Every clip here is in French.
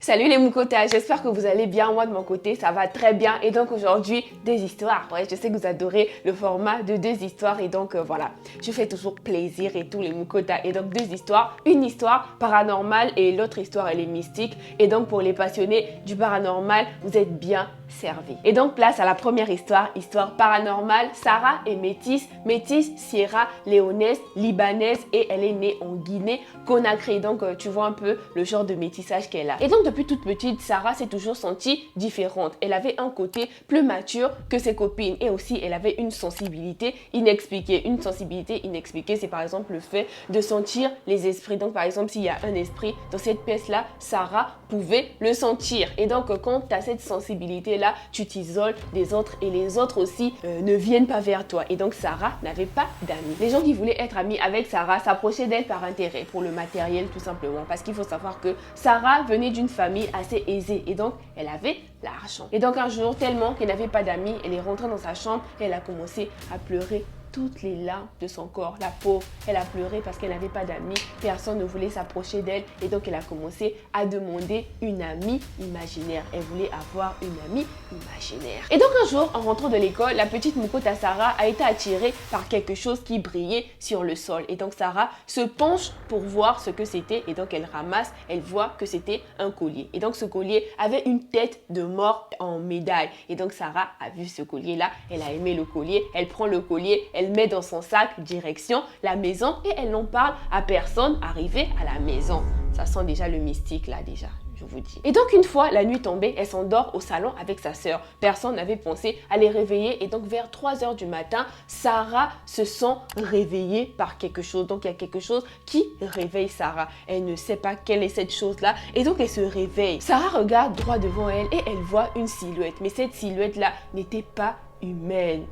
Salut les moukotas, j'espère que vous allez bien. Moi de mon côté ça va très bien et donc aujourd'hui des histoires. Ouais, je sais que vous adorez le format de deux histoires et donc voilà, je fais toujours plaisir et tous les moukotas. Et donc deux histoires, une histoire paranormale et l'autre histoire elle est mystique. Et donc pour les passionnés du paranormal, vous êtes bien servis. Et donc place à la première histoire, histoire paranormale. Sarah est métisse, Sierra Léonaise, libanaise et elle est née en Guinée Conakry. Donc tu vois un peu le genre de métissage qu'elle a. Et donc depuis toute petite, Sarah s'est toujours sentie différente. Elle avait un côté plus mature que ses copines et aussi elle avait une sensibilité inexpliquée. Une sensibilité inexpliquée, c'est par exemple le fait de sentir les esprits. Donc par exemple, s'il y a un esprit dans cette pièce-là, Sarah pouvait le sentir. Et donc quand tu as cette sensibilité-là, tu t'isoles des autres et les autres aussi ne viennent pas vers toi. Et donc Sarah n'avait pas d'amis. Les gens qui voulaient être amis avec Sarah s'approchaient d'elle par intérêt pour le matériel tout simplement. Parce qu'il faut savoir que Sarah venait d'une famille assez aisée et donc elle avait l'argent. Et donc un jour, tellement qu'elle n'avait pas d'amis, elle est rentrée dans sa chambre et elle a commencé à pleurer toutes les larmes de son corps. La pauvre, elle a pleuré parce qu'elle n'avait pas d'amis, personne ne voulait s'approcher d'elle et donc elle a commencé à demander une amie imaginaire. Elle voulait avoir une amie imaginaire. Et donc un jour, en rentrant de l'école, la petite Mukota Sarah a été attirée par quelque chose qui brillait sur le sol. Et donc Sarah se penche pour voir ce que c'était et donc elle ramasse, elle voit que c'était un collier. Et donc ce collier avait une tête de mort en médaille. Et donc Sarah a vu ce collier-là, elle a aimé le collier, elle prend le collier, elle met dans son sac direction la maison et elle n'en parle à personne arrivé à la maison. Ça sent déjà le mystique là déjà. Je vous dis. Et donc une fois la nuit tombée, elle s'endort au salon avec sa sœur. Personne n'avait pensé à les réveiller et donc vers 3 h du matin, Sarah se sent réveillée par quelque chose. Donc il y a quelque chose qui réveille Sarah. Elle ne sait pas quelle est cette chose-là et donc elle se réveille. Sarah regarde droit devant elle et elle voit une silhouette. Mais cette silhouette-là n'était pas humaine.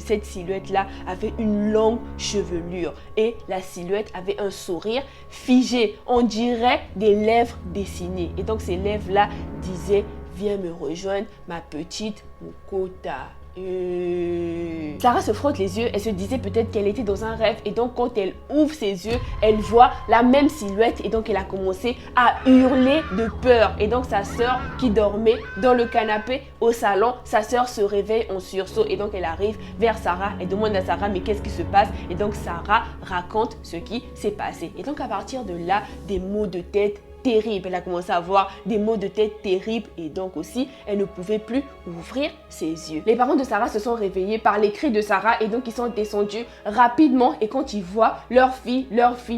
Cette silhouette-là avait une longue chevelure et la silhouette avait un sourire figé. On dirait des lèvres dessinées. Et donc ces lèvres-là disaient « Viens me rejoindre, ma petite Mukota ». Sarah se frotte les yeux, elle se disait peut-être qu'elle était dans un rêve et donc quand elle ouvre ses yeux, elle voit la même silhouette et donc elle a commencé à hurler de peur. Et donc sa sœur qui dormait dans le canapé au salon, sa sœur se réveille en sursaut et donc elle arrive vers Sarah, elle demande à Sarah mais qu'est-ce qui se passe et donc Sarah raconte ce qui s'est passé. Et donc à partir de là, des maux de tête terrible. Elle a commencé à avoir des maux de tête terribles et donc aussi, elle ne pouvait plus ouvrir ses yeux. Les parents de Sarah se sont réveillés par les cris de Sarah et donc ils sont descendus rapidement et quand ils voient leur fille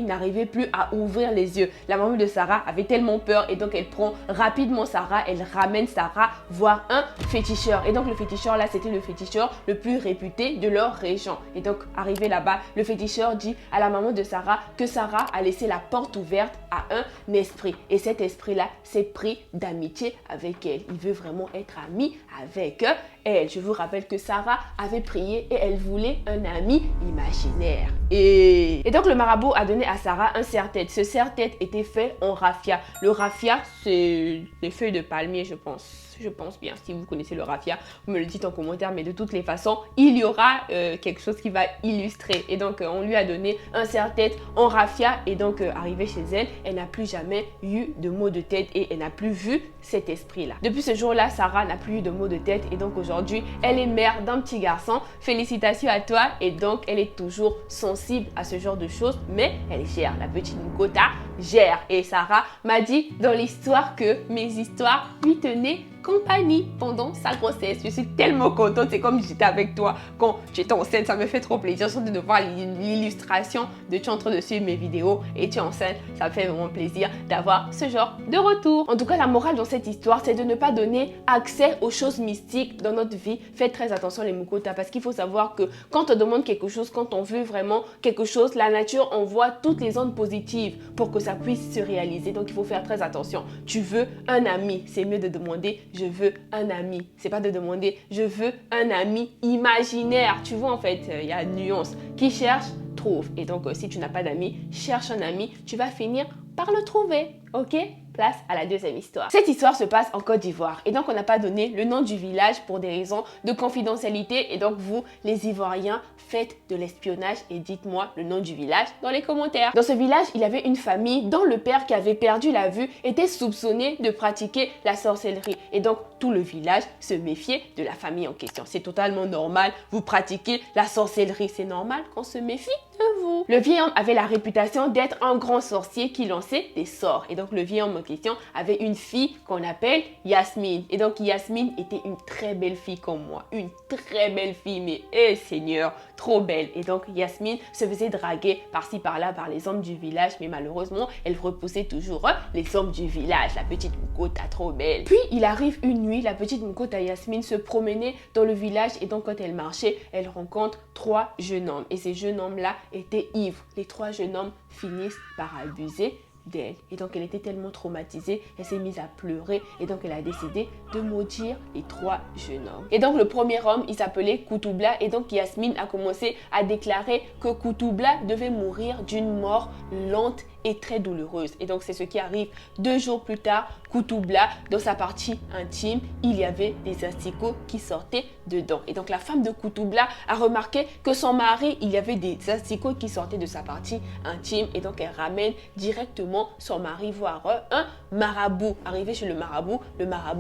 n'arrivait plus à ouvrir les yeux. La maman de Sarah avait tellement peur et donc elle prend rapidement Sarah, elle ramène Sarah voir un féticheur. Et donc le féticheur là, c'était le féticheur le plus réputé de leur région. Et donc arrivé là-bas, le féticheur dit à la maman de Sarah que Sarah a laissé la porte ouverte à un esprit. Et cet esprit-là s'est pris d'amitié avec elle. Il veut vraiment être ami avec elle. Je vous rappelle que Sarah avait prié et elle voulait un ami imaginaire. Et donc le marabout a donné à Sarah un serre-tête. Ce serre-tête était fait en raffia. Le raffia, c'est des feuilles de palmier, je pense. Je pense bien, si vous connaissez le raffia, vous me le dites en commentaire, mais de toutes les façons, il y aura quelque chose qui va illustrer. Et donc, on lui a donné un serre-tête en raffia et donc, arrivée chez elle, elle n'a plus jamais eu de maux de tête et elle n'a plus vu cet esprit-là. Depuis ce jour-là, Sarah n'a plus eu de maux de tête et donc aujourd'hui, elle est mère d'un petit garçon. Félicitations à toi et donc, elle est toujours sensible à ce genre de choses, mais elle gère. La petite Mukota gère. Et Sarah m'a dit dans l'histoire que mes histoires lui tenaient compagnie pendant sa grossesse. Je suis tellement contente, c'est comme j'étais avec toi quand j'étais enceinte, ça me fait trop plaisir surtout de voir l'illustration de tu es en train de suivre mes vidéos et tu es enceinte, ça me fait vraiment plaisir d'avoir ce genre de retour. En tout cas, la morale dans cette histoire, c'est de ne pas donner accès aux choses mystiques dans notre vie. Faites très attention les Mukota parce qu'il faut savoir que quand on demande quelque chose, quand on veut vraiment quelque chose, la nature envoie toutes les ondes positives pour que ça puisse se réaliser. Donc il faut faire très attention. Tu veux un ami, c'est mieux de demander je veux un ami. C'est pas de demander je veux un ami imaginaire. Tu vois en fait, il y a une nuance. Qui cherche, trouve. Et donc si tu n'as pas d'amis, cherche un ami. Tu vas finir par le trouver, ok? Place à la deuxième histoire. Cette histoire se passe en Côte d'Ivoire et donc on n'a pas donné le nom du village pour des raisons de confidentialité et donc vous, les Ivoiriens, faites de l'espionnage et dites-moi le nom du village dans les commentaires. Dans ce village, il y avait une famille dont le père qui avait perdu la vue était soupçonné de pratiquer la sorcellerie et donc tout le village se méfiait de la famille en question. C'est totalement normal, vous pratiquez la sorcellerie, c'est normal qu'on se méfie de vous. Le vieil homme avait la réputation d'être un grand sorcier qui lançait des sorts et donc le vieil homme en question avait une fille qu'on appelle Yasmine et donc Yasmine était une très belle fille comme moi, une très belle fille, mais Seigneur, trop belle. Et donc Yasmine se faisait draguer par-ci par-là par les hommes du village, mais malheureusement elle repoussait toujours les hommes du village. La petite Mukota trop belle. Puis il arrive une nuit, la petite Mukota Yasmine se promenait dans le village et donc quand elle marchait, elle rencontre 3 jeunes hommes et ces jeunes hommes là étaient ivres. Les 3 jeunes hommes finissent par abuser d'elle et donc elle était tellement traumatisée, elle s'est mise à pleurer et donc elle a décidé de maudire les 3 jeunes hommes. Et donc le premier homme, il s'appelait Koutoubla et donc Yasmine a commencé à déclarer que Koutoubla devait mourir d'une mort lente et très douloureuse. Et donc c'est ce qui arrive 2 jours plus tard. Koutoubla, dans sa partie intime, il y avait des asticots qui sortaient dedans. Et donc la femme de Koutoubla a remarqué que son mari, il y avait des asticots qui sortaient de sa partie intime et donc elle ramène directement son mari voir un marabout. Arrivé chez le marabout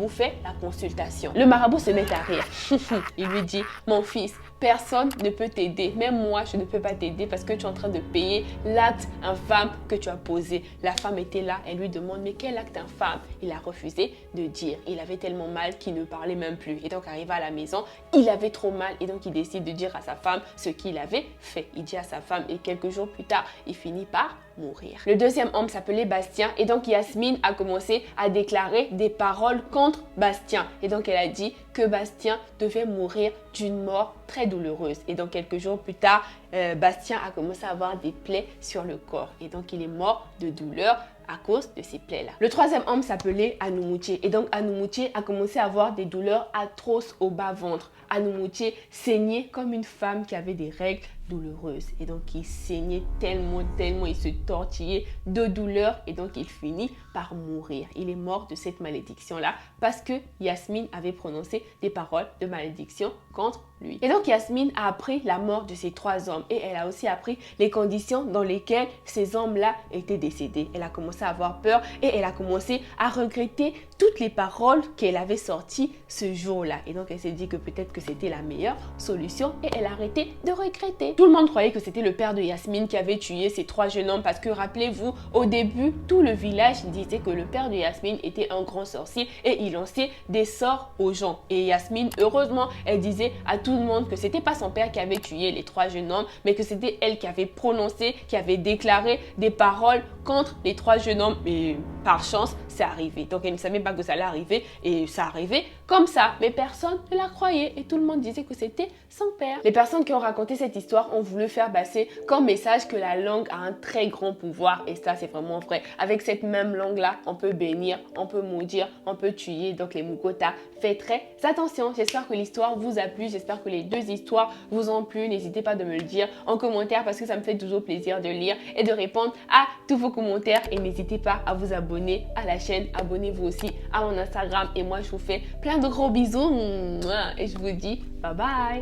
fait la consultation. Le marabout se met à rire. Il lui dit, mon fils, personne ne peut t'aider. Même moi, je ne peux pas t'aider parce que tu es en train de payer l'acte infâme que tu as posé. La femme était là, elle lui demande, mais quel acte infâme? Il a refusé de dire. Il avait tellement mal qu'il ne parlait même plus. Et donc, arrivé à la maison, il avait trop mal et donc il décide de dire à sa femme ce qu'il avait fait. Il dit à sa femme et quelques jours plus tard, il finit par mourir. Le deuxième homme s'appelait Bastien et donc Yasmine a commencé à déclarer des paroles contre Bastien et donc elle a dit que Bastien devait mourir d'une mort très douloureuse et donc quelques jours plus tard, Bastien a commencé à avoir des plaies sur le corps et donc il est mort de douleur à cause de ces plaies-là. Le troisième homme s'appelait Anoumouché et donc Anoumouché a commencé à avoir des douleurs atroces au bas-ventre. Anoumouché saignait comme une femme qui avait des règles douloureuses et donc il saignait tellement, il se tortillait de douleur et donc il finit par mourir. Il est mort de cette malédiction-là parce que Yasmine avait prononcé des paroles de malédiction contre lui. Et donc Yasmine a appris la mort de ces 3 hommes et elle a aussi appris les conditions dans lesquelles ces hommes-là étaient décédés. Elle a commencé à avoir peur et elle a commencé à regretter toutes les paroles qu'elle avait sorties ce jour-là. Et donc elle s'est dit que peut-être que c'était la meilleure solution et elle a arrêté de regretter. Tout le monde croyait que c'était le père de Yasmine qui avait tué ces 3 jeunes hommes parce que rappelez-vous, au début, tout le village disait que le père de Yasmine était un grand sorcier et il lançait des sorts aux gens. Et Yasmine, heureusement, elle disait à tout le monde que c'était pas son père qui avait tué les 3 jeunes hommes, mais que c'était elle qui avait prononcé, qui avait déclaré des paroles contre les 3 jeunes hommes. Et par chance, c'est arrivé. Donc elle ne savait pas que ça allait arriver et ça arrivait comme ça. Mais personne ne la croyait et tout le monde disait que c'était son père. Les personnes qui ont raconté cette histoire ont voulu faire passer comme message que la langue a un très grand pouvoir et ça c'est vraiment vrai. Avec cette même langue là, on peut bénir, on peut maudire, on peut tuer. Donc les Mukota, faites très attention. J'espère que l'histoire vous a plu, j'espère que les 2 histoires vous ont plu. N'hésitez pas de me le dire en commentaire parce que ça me fait toujours plaisir de lire et de répondre à tous vos commentaires et n'hésitez pas à vous abonner à la chaîne. Abonnez-vous aussi à mon Instagram et moi je vous fais plein de gros bisous et je vous dis bye bye.